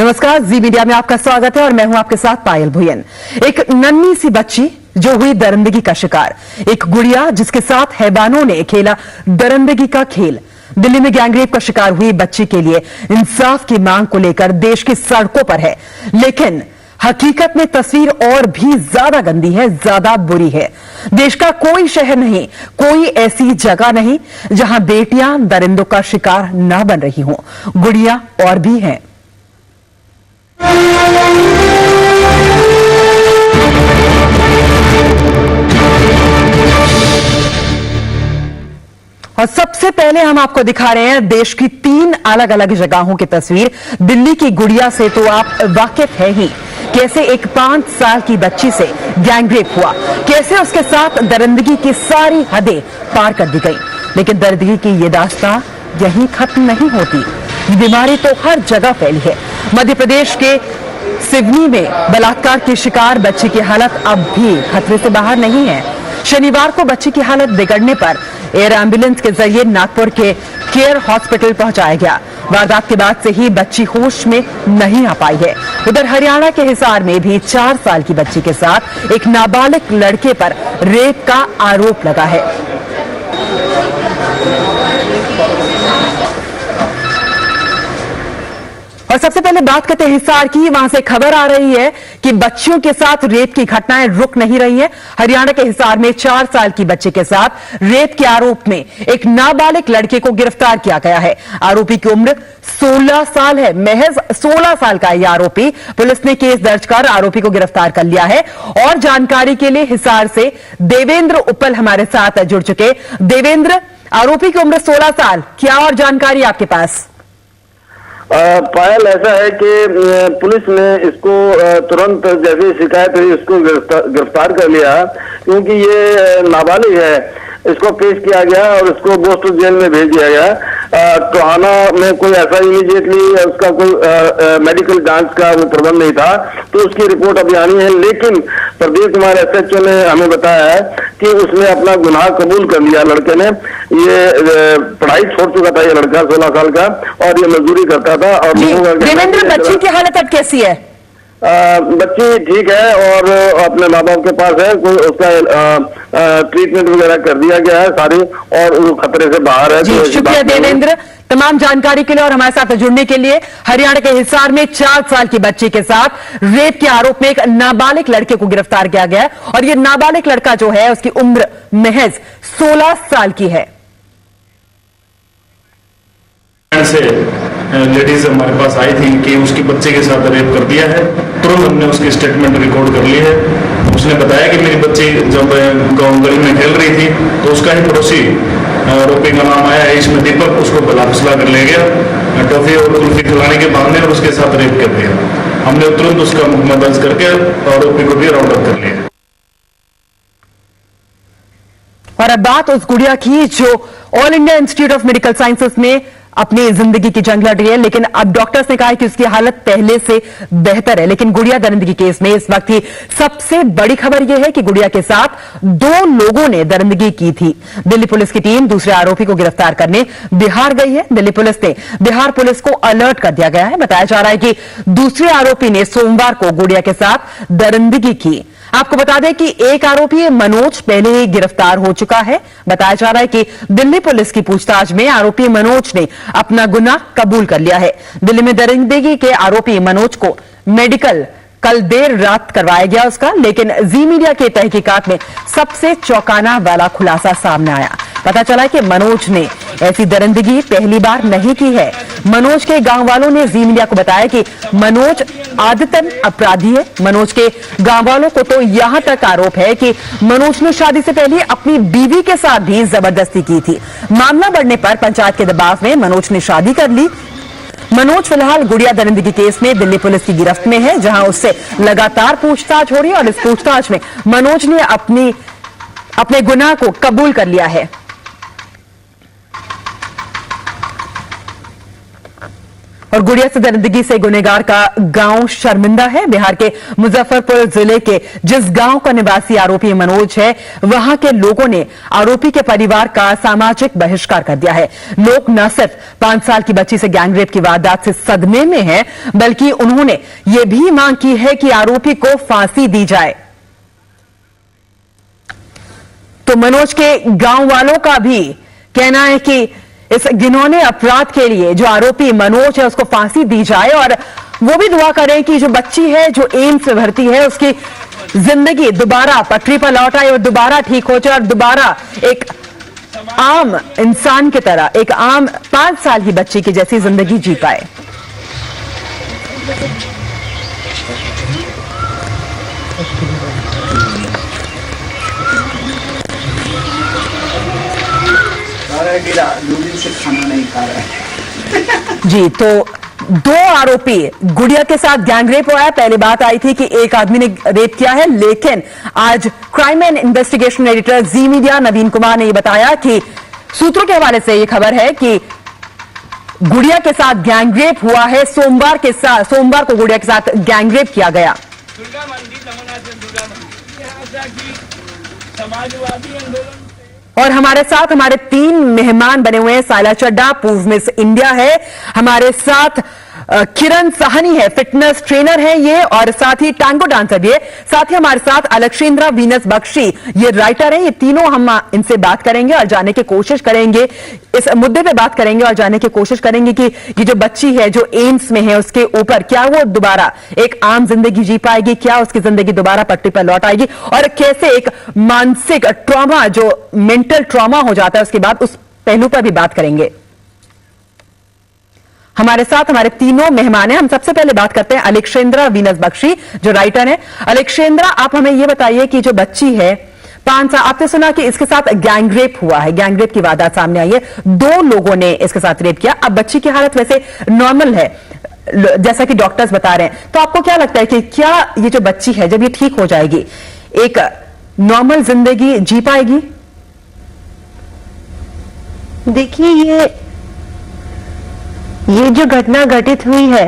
नमस्कार, जी मीडिया में आपका स्वागत है और मैं हूं आपके साथ पायल भुयन। एक नन्ही सी बच्ची जो हुई दरिंदगी का शिकार, एक गुड़िया जिसके साथ हैवानों ने खेला दरिंदगी का खेल। दिल्ली में गैंगरेप का शिकार हुई बच्ची के लिए इंसाफ की मांग को लेकर देश की सड़कों पर है, लेकिन हकीकत में तस्वीर और भी ज्यादा गंदी है, ज्यादा बुरी है। देश का कोई शहर नहीं, कोई ऐसी जगह नहीं जहां बेटियां दरिंदों का शिकार न बन रही हों। गुड़िया और भी हैं। और सबसे पहले हम आपको दिखा रहे हैं देश की 3 अलग अलग जगहों की तस्वीर। दिल्ली की गुड़िया से तो आप वाकिफ है ही, कैसे एक 5 साल की बच्ची से गैंगरेप हुआ, कैसे उसके साथ दरिंदगी की सारी हदें पार कर दी गई। लेकिन दरिंदगी की ये दास्तां यहीं खत्म नहीं होती, ये बीमारी तो हर जगह फैली है। मध्य प्रदेश के सिवनी में बलात्कार की शिकार बच्ची की हालत अब भी खतरे से बाहर नहीं है। शनिवार को बच्ची की हालत बिगड़ने पर एयर एम्बुलेंस के जरिए नागपुर के केयर हॉस्पिटल पहुंचाया गया। वारदात के बाद से ही बच्ची होश में नहीं आ पाई है। उधर हरियाणा के हिसार में भी 4 साल की बच्ची के साथ एक नाबालिग लड़के पर रेप का आरोप लगा है। और सबसे पहले बात करते हैं हिसार की। वहां से खबर आ रही है कि बच्चियों के साथ रेप की घटनाएं रुक नहीं रही है। हरियाणा के हिसार में 4 साल की बच्चे के साथ रेप के आरोप में एक नाबालिग लड़के को गिरफ्तार किया गया है। आरोपी की उम्र 16 साल है, महज 16 साल का यह आरोपी। पुलिस ने केस दर्ज कर आरोपी को गिरफ्तार कर लिया है। और जानकारी के लिए हिसार से देवेंद्र उपल हमारे साथ जुड़ चुके। देवेंद्र, आरोपी की उम्र 16 साल, क्या और जानकारी आपके पास? पायल, ऐसा है कि पुलिस ने इसको तुरंत जैसे शिकायत हुई इसको गिरफ्तार कर लिया, क्योंकि ये नाबालिग है। इसको पेश किया गया और इसको बोस्टन जेल में भेज दिया गया। टोहाना में कोई ऐसा इमीडिएटली उसका कोई मेडिकल जांच का वो प्रबंध नहीं था, तो उसकी रिपोर्ट अभी आनी है। लेकिन प्रदीप कुमार SHO ने हमें बताया है कि उसने अपना गुनाह कबूल कर लिया। लड़के ने ये पढ़ाई छोड़ चुका था, ये लड़का 16 साल का, और ये मजदूरी करता था। और देवेंद्र, बच्ची की हालत अब कैसी है? बच्ची ठीक है और अपने माँ बाप के पास है। कोई उसका ट्रीटमेंट वगैरह कर दिया गया है सारी, और वो खतरे से बाहर है। जी, शुक्रिया देवेंद्र तमाम जानकारी के लिए और हमारे साथ जुड़ने के लिए। हरियाणा के हिसार में 4 साल की बच्ची के साथ रेप के आरोप में एक नाबालिग लड़के को गिरफ्तार किया गया है, और ये नाबालिग लड़का जो है उसकी उम्र महज 16 साल की है। से लेडीज हमारे पास आई थी कि उसकी बच्चे के साथ रेप कर दिया है। तुरंत हमने उसकी स्टेटमेंट रिकॉर्ड कर ली है। उसने बताया कि मेरी बच्ची जब गांव गली में खेल रही थी तो उसका ही पड़ोसी आरोपी का नाम आया है इसमें दीपक, उसको भला फुसला कर ले गया, टॉफी और कुल्फी खिलाने के बहाने और उसके साथ रेप कर दिया। हमने तुरंत उसका मुकदमा दर्ज करके आरोपी को भी राउंड अप कर लिया। और अब बात उस गुड़िया की जो all India institute of medical sciences में अपनी जिंदगी की जंग लड़ रही है, लेकिन अब डॉक्टर्स ने कहा है कि उसकी हालत पहले से बेहतर है। लेकिन गुड़िया दरिंदगी केस में इस वक्त की सबसे बड़ी खबर यह है कि गुड़िया के साथ 2 लोगों ने दरिंदगी की थी। दिल्ली पुलिस की टीम दूसरे आरोपी को गिरफ्तार करने बिहार गई है। दिल्ली पुलिस ने बिहार पुलिस को अलर्ट कर दिया गया है। बताया जा रहा है कि दूसरे आरोपी ने सोमवार को गुड़िया के साथ दरिंदगी की। आपको बता दें कि एक आरोपी मनोज पहले ही गिरफ्तार हो चुका है। बताया जा रहा है कि दिल्ली पुलिस की पूछताछ में आरोपी मनोज ने अपना गुनाह कबूल कर लिया है। दिल्ली में दरिंदगी के आरोपी मनोज को मेडिकल कल देर रात करवाया गया उसका, लेकिन जी मीडिया के तहकीकात में सबसे चौंकाना वाला खुलासा सामने आया। पता चला कि मनोज ने ऐसी दरिंदगी पहली बार नहीं की है। मनोज के गांव वालों ने जी मीडिया को बताया कि मनोज आदतन अपराधी है। मनोज के गांव वालों को तो यहां तक आरोप है कि मनोज ने शादी से पहले अपनी बीवी के साथ भी जबरदस्ती की थी। मामला बढ़ने पर पंचायत के दबाव में मनोज ने शादी कर ली। मनोज फिलहाल गुड़िया दरिंदगी केस में दिल्ली पुलिस की गिरफ्त में है, जहां उससे लगातार पूछताछ हो रही है। और इस पूछताछ में मनोज ने अपने गुनाह को कबूल कर लिया है। और गुड़िया से दरिंदगी से गुनहगार का गांव शर्मिंदा है। बिहार के मुजफ्फरपुर जिले के जिस गांव का निवासी आरोपी मनोज है, वहां के लोगों ने आरोपी के परिवार का सामाजिक बहिष्कार कर दिया है। लोग न सिर्फ 5 साल की बच्ची से गैंगरेप की वारदात से सदमे में हैं, बल्कि उन्होंने ये भी मांग की है कि आरोपी को फांसी दी जाए। तो मनोज के गांव वालों का भी कहना है कि इस घिनौने अपराध के लिए जो आरोपी मनोज है उसको फांसी दी जाए, और वो भी दुआ करें कि जो बच्ची है जो एम्स में भर्ती है उसकी जिंदगी दोबारा पटरी पर लौट आए और दोबारा ठीक हो जाए और दोबारा एक आम इंसान की तरह, एक आम 5 साल की बच्ची की जैसी जिंदगी जी पाए। से खाना नहीं खा रहा है। जी, तो 2 आरोपी गुड़िया के साथ गैंगरेप हुआ है। पहले बात आई थी कि एक आदमी ने रेप किया है, लेकिन आज crime and investigation editor Zee media Naveen Kumar ने यह बताया कि सूत्रों के हवाले से यह खबर है कि गुड़िया के साथ गैंगरेप हुआ है। सोमवार को गुड़िया के साथ गैंगरेप किया गया। समाजवादी आंदोलन और हमारे साथ हमारे 3 मेहमान बने हुए हैं। सायला चड्ढा पूर्व मिस इंडिया है, हमारे साथ किरण साहनी है, फिटनेस ट्रेनर है ये, और साथ ही टैंगो डांसर भी है। साथ ही हमारे साथ अलक्षेंद्रा वीनस बख्शी ये राइटर है। ये तीनों हम इनसे बात करेंगे और जानने की कोशिश करेंगे, इस मुद्दे पे बात करेंगे और जानने की कोशिश करेंगे कि ये जो बच्ची है जो एम्स में है उसके ऊपर क्या वो दोबारा एक आम जिंदगी जी पाएगी, क्या उसकी जिंदगी दोबारा पटरी पर लौट आएगी, और कैसे एक मानसिक ट्रॉमा जो मेंटल ट्रॉमा हो जाता है उसके बाद उस पहलू पर भी बात करेंगे। हमारे साथ हमारे तीनों मेहमान हैं। हम सबसे पहले बात करते हैं अलक्षेंद्रा वीनस बख्शी जो राइटर हैं। अलक्षेंद्रा, आप हमें यह बताइए कि जो बच्ची है 5 साल, आपने सुना कि इसके साथ गैंगरेप हुआ है, गैंगरेप की वारदात सामने आई है, 2 लोगों ने इसके साथ रेप किया। अब बच्ची की हालत वैसे नॉर्मल है जैसा कि डॉक्टर्स बता रहे हैं, तो आपको क्या लगता है कि क्या ये जो बच्ची है जब ये ठीक हो जाएगी एक नॉर्मल जिंदगी जी पाएगी? देखिए, ये जो घटना घटित हुई है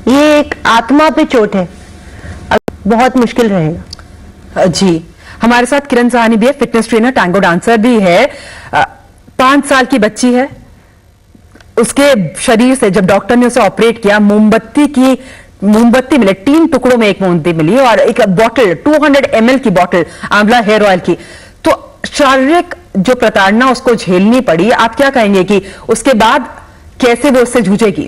ये एक आत्मा पे चोट है, बहुत मुश्किल रहेगा। जी, हमारे साथ किरण साहनी भी है, फिटनेस ट्रेनर, टैंगो डांसर भी है। 5 साल की बच्ची है, उसके शरीर से जब डॉक्टर ने उसे ऑपरेट किया मोमबत्ती मिले, 3 टुकड़ों में एक मोमबत्ती मिली और एक बॉटल 200 ml की बॉटल आंवला हेयर ऑयल की। तो शारीरिक जो प्रताड़ना उसको झेलनी पड़ी, आप क्या कहेंगे कि उसके बाद कैसे वो उससे जूझेगी?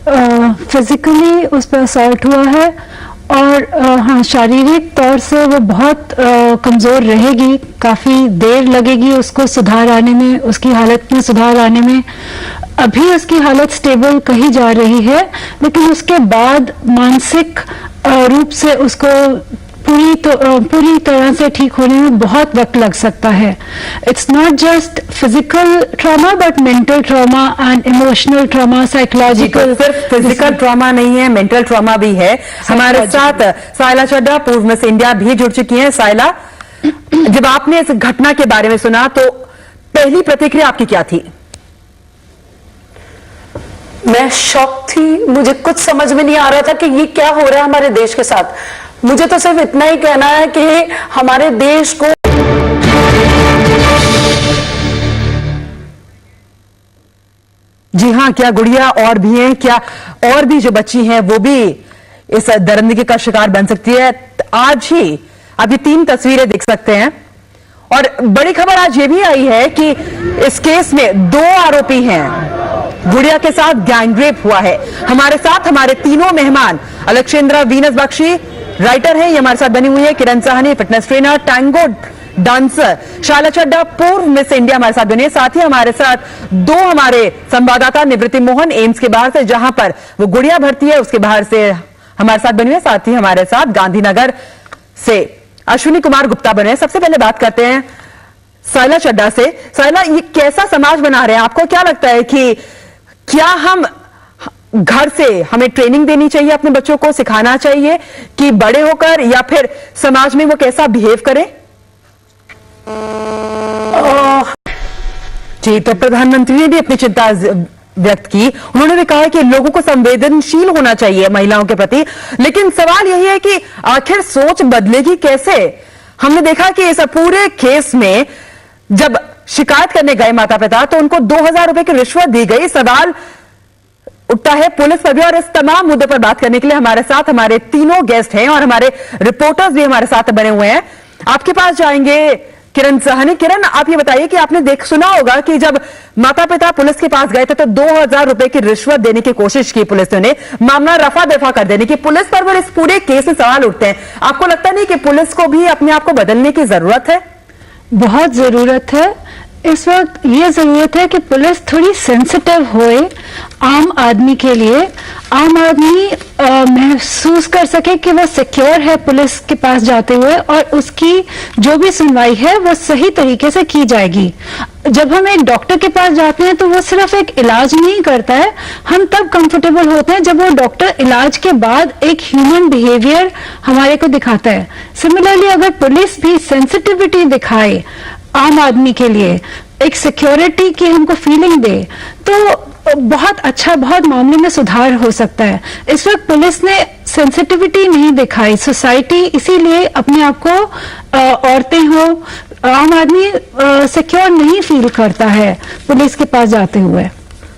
फिजिकली उस पर असॉल्ट हुआ है और हाँ, शारीरिक तौर से वो बहुत कमजोर रहेगी, काफी देर लगेगी उसको सुधार आने में, उसकी हालत में सुधार आने में। अभी उसकी हालत स्टेबल कही जा रही है, लेकिन उसके बाद मानसिक रूप से उसको पूरी तरह से ठीक होने में बहुत वक्त लग सकता है। It's not just physical trauma but mental trauma and emotional trauma, psychological. सिर्फ फिजिकल ट्रॉमा नहीं है, मेंटल ट्रॉमा भी है। हमारे साथ सायला चड्ढा पूर्व मिस इंडिया भी जुड़ चुकी हैं। सायला, जब आपने इस घटना के बारे में सुना तो पहली प्रतिक्रिया आपकी क्या थी? मैं शॉक थी, मुझे कुछ समझ में नहीं आ रहा था कि ये क्या हो रहा है हमारे देश के साथ। मुझे तो सिर्फ इतना ही कहना है कि हमारे देश को जी हाँ, क्या गुड़िया और भी हैं? क्या और भी जो बच्ची हैं वो भी इस दरिंदगी का शिकार बन सकती है? आज ही आप ये 3 तस्वीरें देख सकते हैं और बड़ी खबर आज ये भी आई है कि इस केस में 2 आरोपी हैं, गुड़िया के साथ गैंगरेप हुआ है। हमारे साथ हमारे तीनों मेहमान अलक्षेंद्रा वीनस बख्शी राइटर है, ये हमारे साथ बनी हुई है, Kiran Sahni fitness trainer, tango dancer, Sayla Chadha पूर्व मिस इंडिया हमारे साथ बनी है। साथ ही हमारे साथ 2 हमारे संवाददाता, निवृत्ति मोहन एम्स के बाहर से जहां पर वो गुड़िया भर्ती है उसके बाहर से हमारे साथ बनी हुई है। साथ ही हमारे साथ गांधीनगर से अश्विनी कुमार गुप्ता बने हैं। सबसे पहले बात करते हैं सायला चड्ढा से। सायला, ये कैसा समाज बना रहे हैं? आपको क्या लगता है कि क्या हम घर से हमें ट्रेनिंग देनी चाहिए, अपने बच्चों को सिखाना चाहिए कि बड़े होकर या फिर समाज में वो कैसा बिहेव करें? जी, तो प्रधानमंत्री ने भी अपनी चिंता व्यक्त की। उन्होंने भी कहा कि लोगों को संवेदनशील होना चाहिए महिलाओं के प्रति, लेकिन सवाल यही है कि आखिर सोच बदलेगी कैसे। हमने देखा कि इस पूरे केस में जब शिकायत करने गए माता पिता तो उनको 2000 रुपए की रिश्वत दी गई। सवाल उठता है पुलिस पर भी। और इस तमाम मुद्दे पर बात करने के लिए हमारे साथ हमारे तीनों गेस्ट हैं और हमारे रिपोर्टर्स भी हमारे साथ बने हुए हैं। आपके पास जाएंगे किरण साहनी। किरण, आप ये बताइए कि आपने सुना होगा कि जब माता पिता पुलिस के पास गए थे तो 2000 रुपए की रिश्वत देने की कोशिश की पुलिस ने, मामला रफा दफा कर देने की। पुलिस पर इस पूरे केस में सवाल उठते हैं। आपको लगता नहीं कि पुलिस को भी अपने आप को बदलने की जरूरत है? बहुत जरूरत है। इस वक्त ये जरूरत है कि पुलिस थोड़ी सेंसिटिव होए आम आदमी के लिए। आम आदमी महसूस कर सके कि वो सिक्योर है पुलिस के पास जाते हुए और उसकी जो भी सुनवाई है वो सही तरीके से की जाएगी। जब हम एक डॉक्टर के पास जाते हैं तो वो सिर्फ एक इलाज नहीं करता है, हम तब कंफर्टेबल होते हैं जब वो डॉक्टर इलाज के बाद एक ह्यूमन बिहेवियर हमारे को दिखाता है। सिमिलरली अगर पुलिस भी सेंसिटिविटी दिखाए आम आदमी के लिए, एक सिक्योरिटी की हमको फीलिंग दे, तो बहुत अच्छा, बहुत मामले में सुधार हो सकता है। इस वक्त पुलिस ने सेंसिटिविटी नहीं दिखाई, सोसाइटी इसीलिए अपने आप को औरतें हो, आम आदमी सिक्योर नहीं फील करता है पुलिस के पास जाते हुए।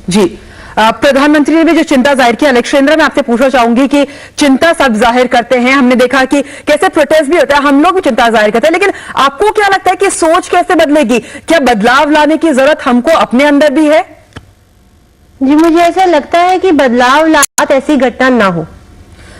जी, प्रधानमंत्री ने भी जो चिंता जाहिर की, अलेक्जेंद्रा, मैं आपसे पूछना चाहूंगी कि चिंता सब जाहिर करते हैं, हमने देखा कि कैसे प्रोटेस्ट भी होता है, हम लोग भी चिंता जाहिर करते हैं, लेकिन आपको क्या लगता है कि सोच कैसे बदलेगी? क्या बदलाव लाने की जरूरत हमको अपने अंदर भी है? जी, मुझे ऐसा लगता है कि बदलाव लात ऐसी घटना ना हो।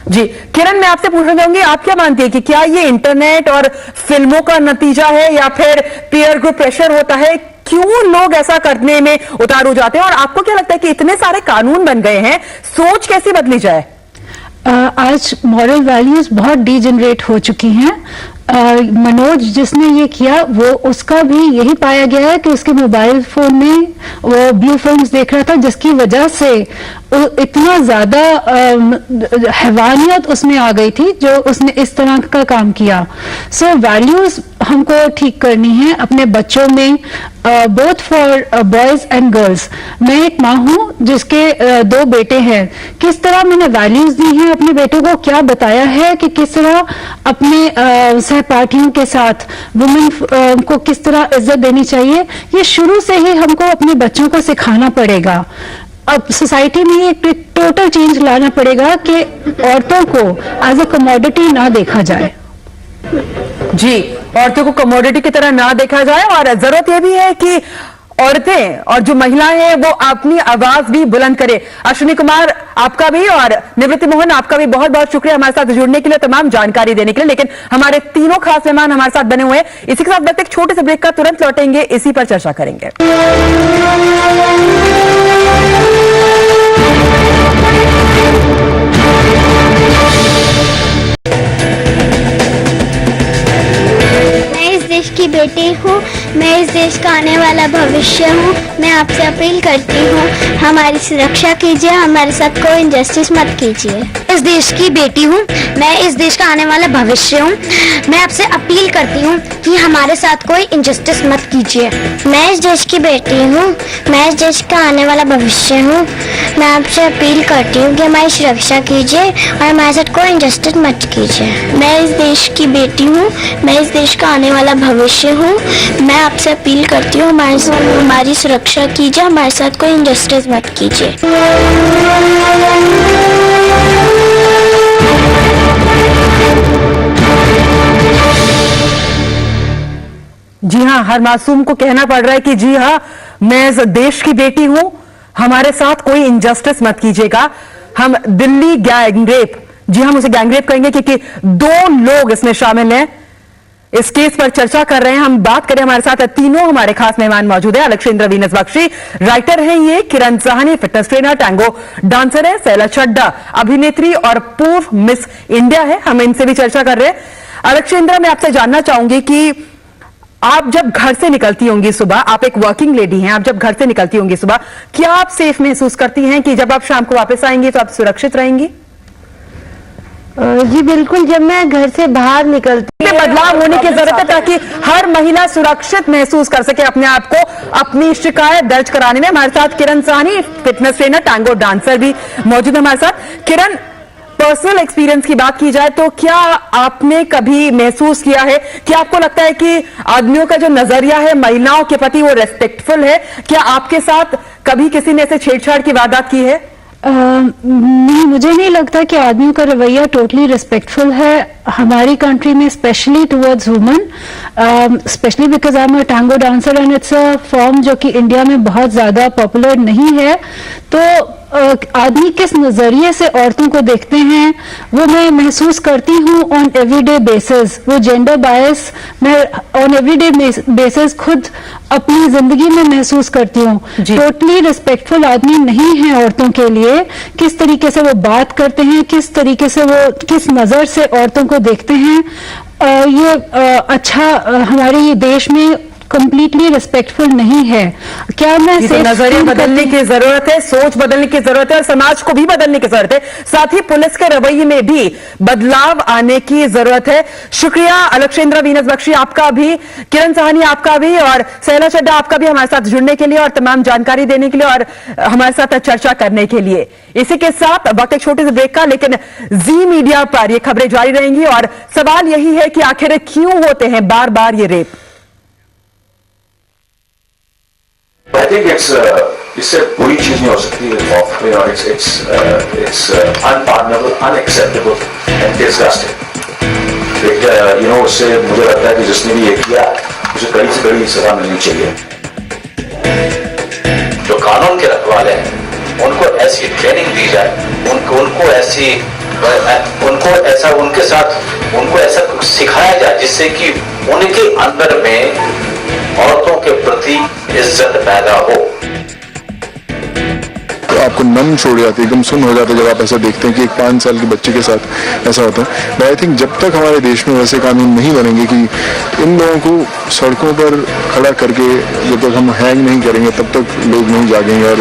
जी, किरण, मैं आपसे पूछना चाहूंगी, आप क्या मानती है कि क्या ये इंटरनेट और फिल्मों का नतीजा है या फिर पीयर ग्रुप प्रेशर होता है? क्यों लोग ऐसा करने में उतारू जाते हैं? और आपको क्या लगता है कि इतने सारे कानून बन गए हैं, सोच कैसे बदली जाए? आज मॉरल वैल्यूज बहुत डीजनरेट हो चुकी हैं। मनोज जिसने ये किया वो उसका भी यही पाया गया है कि उसके मोबाइल फोन में वो ब्लू फिल्म्स देख रहा था, जिसकी वजह से इतना ज्यादा हैवानियत उसमें आ गई थी जो उसने इस तरह का काम किया। सो वैल्यूज हमको ठीक करनी है अपने बच्चों में, both for boys and girls. मैं एक माँ हूँ जिसके 2 बेटे हैं। किस तरह मैंने वैल्यूज दी हैं अपने बेटों को, क्या बताया है कि किस तरह अपने सहपाठियों के साथ वुमेन को किस तरह इज्जत देनी चाहिए, ये शुरू से ही हमको अपने बच्चों को सिखाना पड़ेगा। अब सोसाइटी में एक टोटल चेंज लाना पड़ेगा कि औरतों को एज अ कमोडिटी ना देखा जाए। जी, औरतों को कमोडिटी की तरह ना देखा जाए, और जरूरत यह भी है कि औरतें और जो महिलाएं हैं वो अपनी आवाज भी बुलंद करें। अश्विनी कुमार, आपका भी, और निवृत्ति मोहन, आपका भी बहुत बहुत शुक्रिया हमारे साथ जुड़ने के लिए, तमाम जानकारी देने के लिए। लेकिन हमारे तीनों खास मेहमान हमारे साथ बने हुए हैं। इसी के साथ बस एक छोटे से ब्रेक का तुरंत लौटेंगे, इसी पर चर्चा करेंगे। देश की बेटी हूँ, मैं इस देश का आने वाला भविष्य हूँ। मैं आपसे अपील करती हूँ, हमारी सुरक्षा कीजिए, हमारे साथ कोई इनजस्टिस मत कीजिए। इस देश की बेटी हूँ, मैं इस देश का आने वाला भविष्य हूँ। मैं आपसे अपील करती हूँ कि हमारे साथ कोई इनजस्टिस मत कीजिए। मैं इस देश की बेटी हूँ, मैं इस देश का आने वाला भविष्य हूँ। मैं आपसे अपील करती हूँ कि हमारी सुरक्षा कीजिए और हमारे साथ कोई इनजस्टिस मत कीजिए। मैं इस देश की बेटी हूँ, मैं इस देश का आने वाला भविष्य हूँ। मैं आपसे अपील करती हूँ, हमारी सुरक्षा कीजिए, हमारे साथ कोई इनजस्टिस मत कीजिए। जी हाँ, हर मासूम को कहना पड़ रहा है कि जी हाँ, मैं इस देश की बेटी हूं, हमारे साथ कोई इनजस्टिस मत कीजिएगा। हम दिल्ली गैंगरेप, जी हम उसे गैंगरेप कहेंगे क्योंकि 2 लोग इसमें शामिल हैं। इस केस पर चर्चा कर रहे हैं, हम बात करें, हमारे साथ तीनों हमारे खास मेहमान मौजूद हैं। अलेक्जेंद्रा वीनस बख्शी, राइटर हैं ये, Kiran Sahni, fitness trainer, tango dancer है, सैला चड्डा अभिनेत्री और पूर्व मिस इंडिया है। हम इनसे भी चर्चा कर रहे हैं। अलेक्जेंद्रा, मैं आपसे जानना चाहूंगी कि आप जब घर से निकलती होंगी सुबह, आप एक वर्किंग लेडी हैं, आप जब घर से निकलती होंगी सुबह, क्या आप सेफ महसूस करती हैं कि जब आप शाम को वापस आएंगी तो आप सुरक्षित रहेंगी? जी बिल्कुल, जब मैं घर से बाहर निकलती में बदलाव होने की जरूरत है ताकि हर महिला सुरक्षित महसूस कर सके अपने आप को अपनी शिकायत दर्ज कराने में। हमारे साथ Kiran Sahni, fitness trainer, tango dancer भी मौजूद है हमारे साथ। किरण, पर्सनल एक्सपीरियंस की बात की जाए तो क्या आपने कभी महसूस किया है कि आपको लगता है कि आदमियों का जो नजरिया है महिलाओं के प्रति वो रेस्पेक्टफुल है? क्या आपके साथ कभी किसी ने ऐसे छेड़छाड़ की वारदात की है? नहीं, मुझे नहीं लगता कि आदमियों का रवैया टोटली रिस्पेक्टफुल है हमारी कंट्री में, specially towards women, specially because I am a tango dancer and it's a form जो कि इंडिया में बहुत ज्यादा पॉपुलर नहीं है। तो आदमी किस नजरिए से औरतों को देखते हैं वो मैं महसूस करती हूँ ऑन एवरीडे बेसिस। वो जेंडर बायस मैं ऑन एवरीडे बेसिस खुद अपनी जिंदगी में महसूस करती हूँ। टोटली रिस्पेक्टफुल आदमी नहीं है औरतों के लिए। किस तरीके से वो बात करते हैं, किस तरीके से वो किस नजर से औरतों को देखते हैं, ये हमारे ये देश में कंप्लीटली रिस्पेक्टफुल नहीं है। क्या मैं नजरिया बदलने की जरूरत है, सोच बदलने की जरूरत है और समाज को भी बदलने की जरूरत है। साथ ही पुलिस के रवैये में भी बदलाव आने की जरूरत है। शुक्रिया अलक्षेंद्र वीनस बख्शी आपका भी, किरण साहनी आपका भी और सहला चड्ढा आपका भी हमारे साथ जुड़ने के लिए और तमाम जानकारी देने के लिए और हमारे साथ चर्चा करने के लिए। इसी के साथ वक्त एक छोटे से ब्रेक का, लेकिन जी मीडिया पर ये खबरें जारी रहेंगी और सवाल यही है कि आखिर क्यों होते हैं बार बार ये रेप। I think इससे बुरी चीज नहीं हो सकती। It's unpardonable, unacceptable and disgusting। उससे मुझे लगता है कि जिसने भी ये किया उसे कड़ी से कड़ी सजा मिलनी चाहिए। जो कानून के रखवाले हैं उनको ऐसी ट्रेनिंग दी जाए, उनको ऐसा सिखाया जाए जिससे कि उनके अंदर में औरतों के प्रति इज्जत पैदा हो। तो आपको नम छोड़ जाती है, एकदम सुन्न हो जाता है जब आप ऐसा देखते हैं कि एक 5 साल के बच्चे के साथ ऐसा होता है। बट आई थिंक जब तक हमारे देश में वैसे कानून नहीं बनेंगे कि इन लोगों को सड़कों पर खड़ा करके जब तक हम हैंग नहीं करेंगे तब तक लोग नहीं जागेंगे। और